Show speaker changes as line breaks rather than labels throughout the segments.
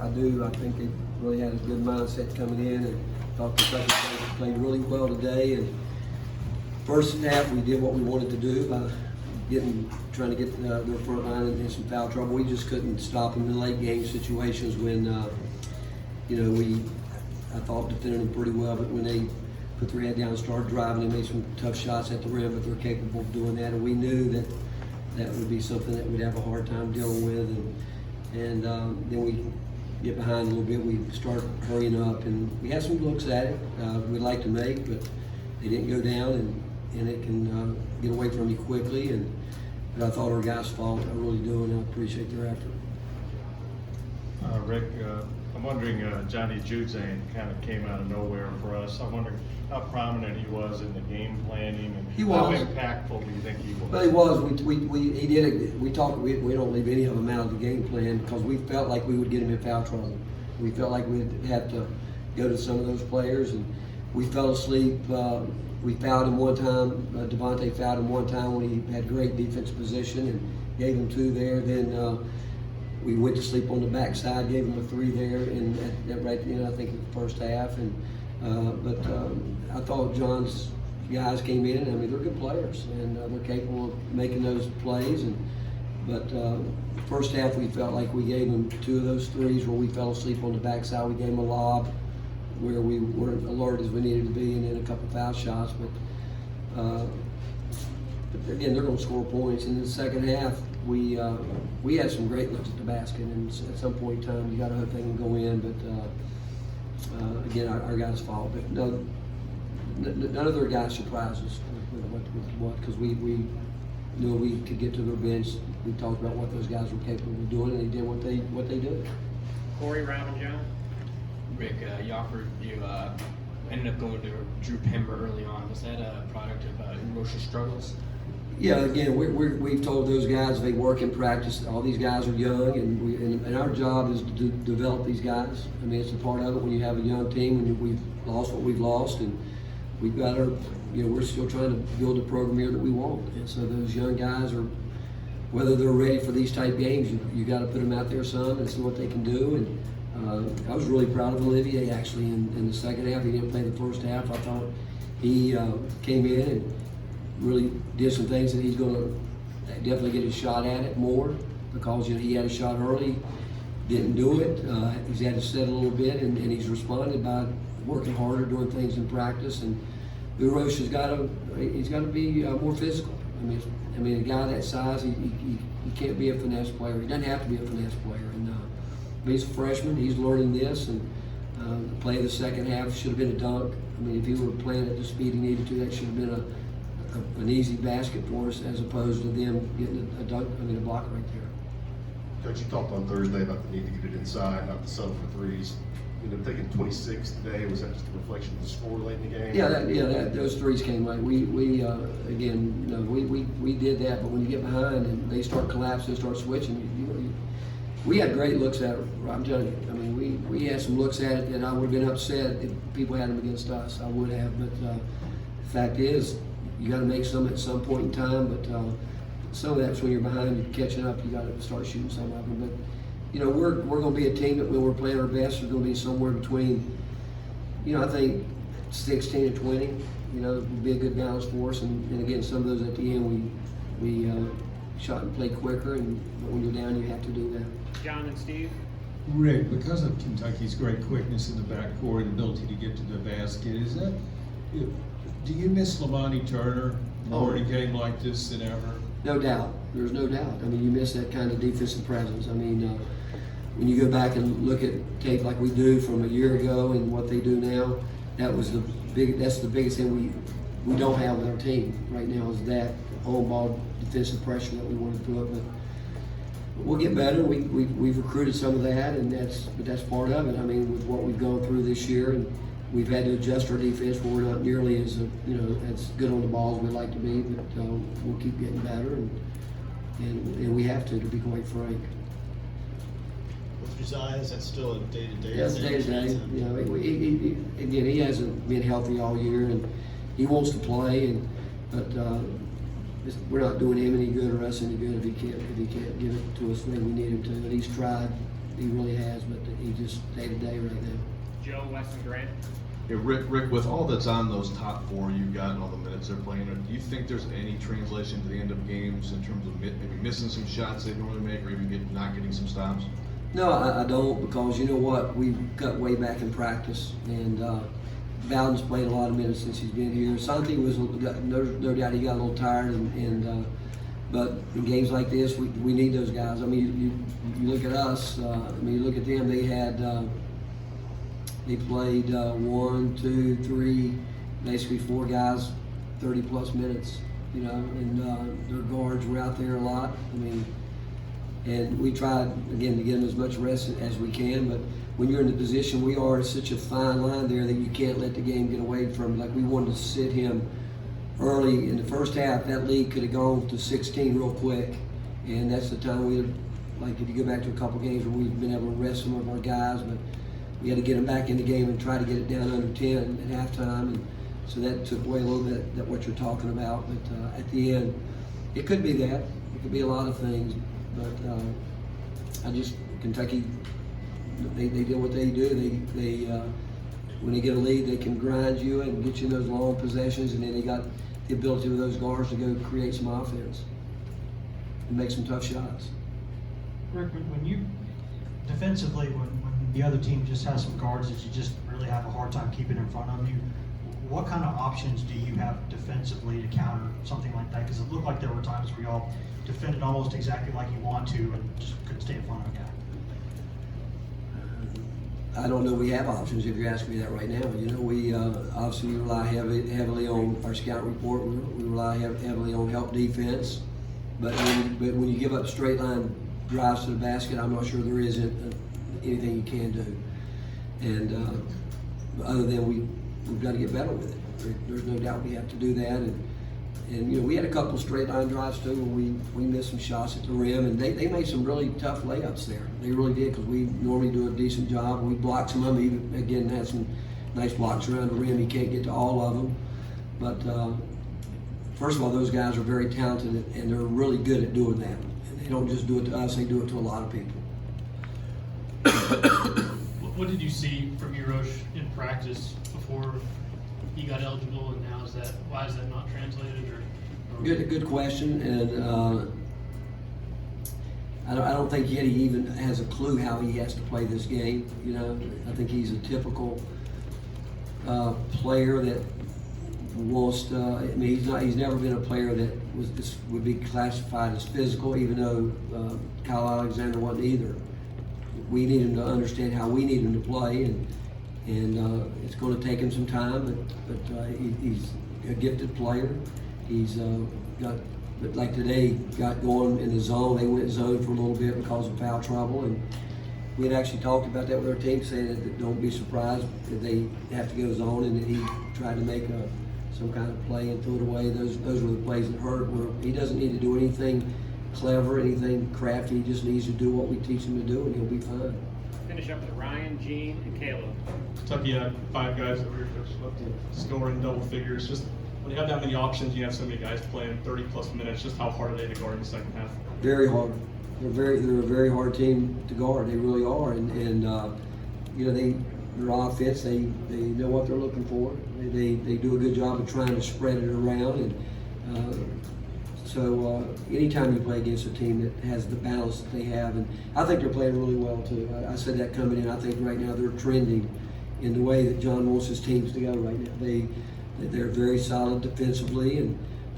I do. I think they really had a good mindset coming in, and thought Kentucky played really well today. And first half, we did what we wanted to do by trying to get their front line in some foul trouble. We just couldn't stop them in late game situations when, I thought defended them pretty well, but when they put their head down and started driving, they made some tough shots at the rim, but they're capable of doing that. And we knew that that would be something that we'd have a hard time dealing with. And then we get behind a little bit. We start hurrying up, and we had some looks at it we'd like to make, but they didn't go down, and it can get away from you quickly. But I thought our guys fought. I really do, and I appreciate their effort.
Rick, I'm wondering, Johnny Juzang kind of came out of nowhere for us. I'm wondering how prominent he was in the game planning, and how impactful do you think he was?
Well, he was. He did it. We don't leave any of them out of the game plan because we felt like we would get him in foul trouble. We felt like we'd have to go to some of those players, and we fell asleep. We fouled him one time. Devontae fouled him one time when he had great defense position and gave him 2 there. Then we went to sleep on the backside, gave him a 3 there, and that right, I think in the first half. And but I thought John's guys came in. I mean, they're good players, and they're capable of making those plays. But first half, we felt like we gave them 2 of those 3s where we fell asleep on the backside. We gave them a lob where we weren't alert as we needed to be, and then a couple foul shots. But again, they're going to score points. And in the second half, we had some great looks at the basket, and at some point in time, you got to hope they can go in. But again, our guys fought. But none of their guys surprised us with what, because we knew we could get to their bench. We talked about what those guys were capable of doing, and they did what they did.
Corey, Rob, and John.
Rick, you ended up going to Drew Pember early on. Was that a product of emotional struggles?
Yeah, again, we've told those guys they work in practice. All these guys are young, and our job is to develop these guys. I mean, it's a part of it when you have a young team, and we've lost what we've lost, and we've got our, we're still trying to build a program here that we want. And so those young guys are, whether they're ready for these type games, you got to put them out there some and see what they can do. And I was really proud of Olivier actually in the second half. He didn't play the first half. I thought he came in and really did some things that he's going to definitely get a shot at it more, because he had a shot early, didn't do it. He's had to set a little bit, and he's responded by working harder, doing things in practice. And Urosh has got to be more physical. I mean, a guy that size, he can't be a finesse player. He doesn't have to be a finesse player. And he's a freshman. He's learning this, and the play of the second half should have been a dunk. I mean, if he were playing at the speed he needed to, that should have been an easy basket for us, as opposed to them getting a dunk. I mean, a block right there.
Coach, you talked on Thursday about the need to get it inside, not to settle for threes. You know, taking 26 today, was that just a reflection of the score late in the game?
Yeah, those 3s came late. We did that, but when you get behind and they start collapsing, start switching, we had great looks at it. I'm telling you. I mean, we had some looks at it that I would have been upset if people had them against us. I would have, but the fact is, you got to make some at some point in time. But some of that's when you're behind, you're catching up. You got to start shooting some of them. But we're going to be a team that when we're playing our best, we're going to be somewhere between, I think 16 and 20. Would be a good balance for us. And again, some of those at the end, we shot and played quicker. And when you're down, you have to do that.
John and Steve.
Rick, because of Kentucky's great quickness in the backcourt and ability to get to the basket, do you miss Lamani Turner more in a game like this than ever?
No doubt. There's no doubt. I mean, you miss that kind of defensive presence. I mean, when you go back and look at tape like we do from a year ago and what they do now, that's the biggest thing we don't have with our team right now, is that on-ball defensive pressure that we want to put. But we'll get better. We've recruited some of that, and that's part of it. I mean, with what we've gone through this year, and we've had to adjust our defense where we're not nearly as as good on the ball as we'd like to be. But we'll keep getting better, and we have to be quite frank.
With Josiah, is that still a day-to-day?
Yes, day-to-day. Again, he hasn't been healthy all year, and he wants to play, but we're not doing him any good or us any good if he can't give it to us when we need him to. And he's tried he really has, but he just day to day right now.
Joe, Weston Grant.
Hey, Rick, with all that's on those top four you've got and all the minutes they're playing, do you think there's any translation to the end of games in terms of maybe missing some shots they normally make or even not getting some stops?
No, I don't, because you know what? We've got way back in practice, and Bowden's played a lot of minutes since he's been here. Santi was, no doubt he got a little tired, but in games like this, we need those guys. I mean, you look at us, you look at them, they played 1, 2, 3, basically 4 guys, 30 plus minutes, and their guards were out there a lot. And we tried, again, to get them as much rest as we can, but when you're in the position we are, it's such a fine line there that you can't let the game get away from you. Like, we wanted to sit him early in the first half. That lead could have gone to 16 real quick, and that's the time if you go back to a couple games where we've been able to rest some of our guys, but we had to get them back in the game and try to get it down under 10 at halftime, and so that took away a little bit that what you're talking about. But at the end, it could be that. It could be a lot of things, but Kentucky, they do what they do. They when they get a lead, they can grind you and get you in those long possessions, and then they got the ability with those guards to go create some offense and make some tough shots.
Rick, when you defensively, when the other team just has some guards that you just really have a hard time keeping in front of you, what kind of options do you have defensively to counter something like that? Because it looked like there were times where y'all defended almost exactly like you want to and just couldn't stay in front of a guy.
I don't know we have options if you're asking me that right now. We obviously rely heavily on our scout report. We rely heavily on help defense. But when you give up straight line drives to the basket, I'm not sure there isn't anything you can do. And other than we've got to get better with it. There's no doubt we have to do that. And we had a couple of straight line drives too where we missed some shots at the rim, and they made some really tough layups there. They really did, because we normally do a decent job. We blocked some of them. Even again had some nice blocks around the rim. You can't get to all of them, but first of all, those guys are very talented, and they're really good at doing that. And they don't just do it to us; they do it to a lot of people.
What did you see from Erosh in practice before he got eligible, and why is that not translated?
Good question, and I don't think yet he even has a clue how he has to play this game. I think he's a typical player that wants to. He's never been a player that would be classified as physical, even though Kyle Alexander wasn't either. We need him to understand how we need him to play, and it's going to take him some time, but he's a gifted player. He's but like today, got going in the zone. They went zone for a little bit because of foul trouble, and we had actually talked about that with our team, saying that don't be surprised if they have to go zone, and that he tried to make some kind of play and threw it away. Those were the plays that hurt, where he doesn't need to do anything clever, anything crafty. He just needs to do what we teach him to do, and he'll be fine.
Finish up with Ryan, Gene, and Caleb.
Kentucky had 5 guys that were up to score in double figures. Just when you have that many options, you have so many guys playing 30 plus minutes. Just how hard are they to guard in the second half?
Very hard. They're a very hard team to guard. They really are, and their offense. They know what they're looking for. They do a good job of trying to spread it around, and so anytime you play against a team that has the balance that they have, and I think they're playing really well too. I said that coming in. I think right now they're trending in the way that John wants his teams to go right now. They're very solid defensively, and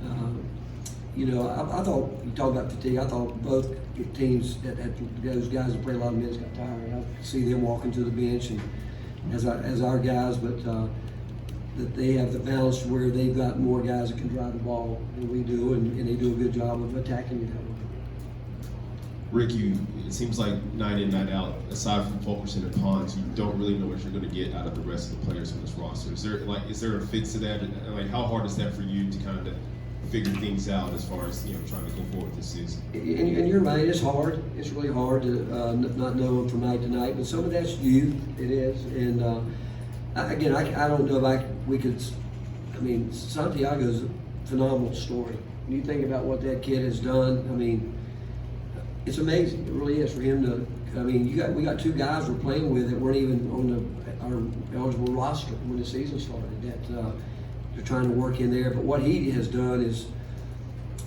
I thought, you talk about fatigue, I thought both teams that had those guys that play a lot of minutes got tired. I see them walking to the bench and as our guys, but that they have the balance where they've got more guys that can drive the ball than we do, and they do a good job of attacking it that way.
Rick, it seems like night in, night out, aside from focusing on Ponds, you don't really know what you're going to get out of the rest of the players on this roster. Is there a fix to that? And how hard is that for you to kind of figure things out as far as trying to go forward this season?
And you're right, it's hard. It's really hard to not know them from night to night, but some of that's youth. It is, and again, I don't know if we could. I mean, Santiago's a phenomenal story. When you think about what that kid has done, I mean, it's amazing. It really is, for him I mean, we got 2 guys we're playing with that weren't even on our eligible roster when the season started. That they're trying to work in there. But what he has done is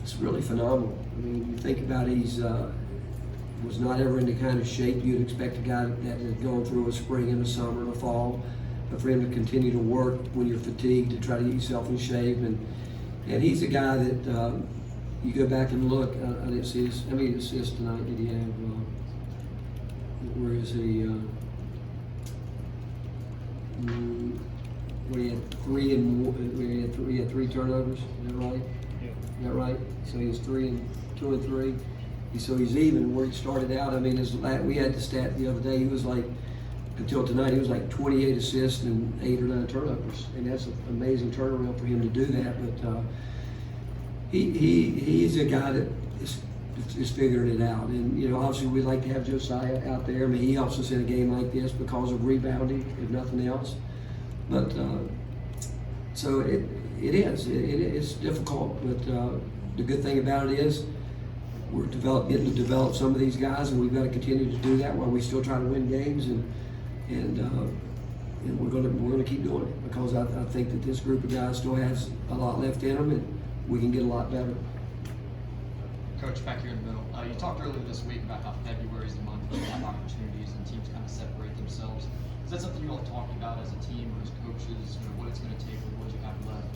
it's really phenomenal. I mean, you think about it, he's was not ever in the kind of shape you'd expect a guy that had gone through a spring and a summer and a fall. But for him to continue to work when you're fatigued to try to get yourself in shape, and he's a guy that you go back and look. I didn't see his. How many assists tonight did he have? Where is he? He had 3 and he had 3 turnovers. Is that right?
Yeah.
Is that right? So he was 2 and 3. So he's even where he started out. I mean, we had the stat the other day. He was like, until tonight, he was like 28 assists and 8 or 9 turnovers, and that's an amazing turnaround for him to do that. But he's a guy that is figuring it out. And obviously, we'd like to have Josiah out there. I mean, he helps us in a game like this because of rebounding, if nothing else. But so it's difficult. But the good thing about it is, we're getting to develop some of these guys, and we've got to continue to do that while we still try to win games, and we're gonna keep doing it, because I think that this group of guys still has a lot left in them, and we can get a lot better.
Coach, back here in the middle, you talked earlier this week about how February is the month where you have opportunities and teams kind of separate themselves. Is that something you all talking about as a team or as coaches? What it's going to take or what you have left,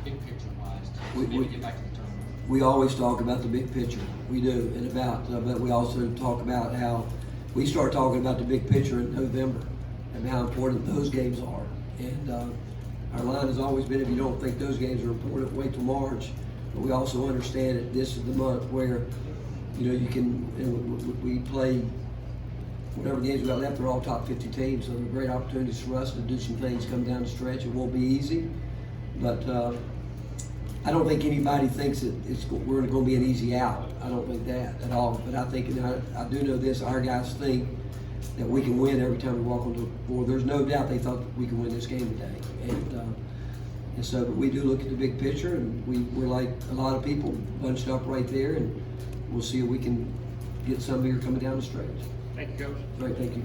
big picture wise, to maybe get back to the tournament?
We always talk about the big picture. We do, and but we also talk about how we start talking about the big picture in November and how important those games are. And our line has always been, if you don't think those games are important, wait till March. But we also understand that this is the month where, you can, we play whatever games we got left, they're all top 50 teams. So they're great opportunities for us to do some things coming down the stretch. It won't be easy, but I don't think anybody thinks that we're going to be an easy out. I don't think that at all. But I think, I do know this, our guys think that we can win every time we walk onto the board. There's no doubt they thought that we can win this game today. And so, but we do look at the big picture, and we're like a lot of people bunched up right there, and we'll see if we can get some here coming down the stretch.
Thank you, Coach.
Great, thank you guys.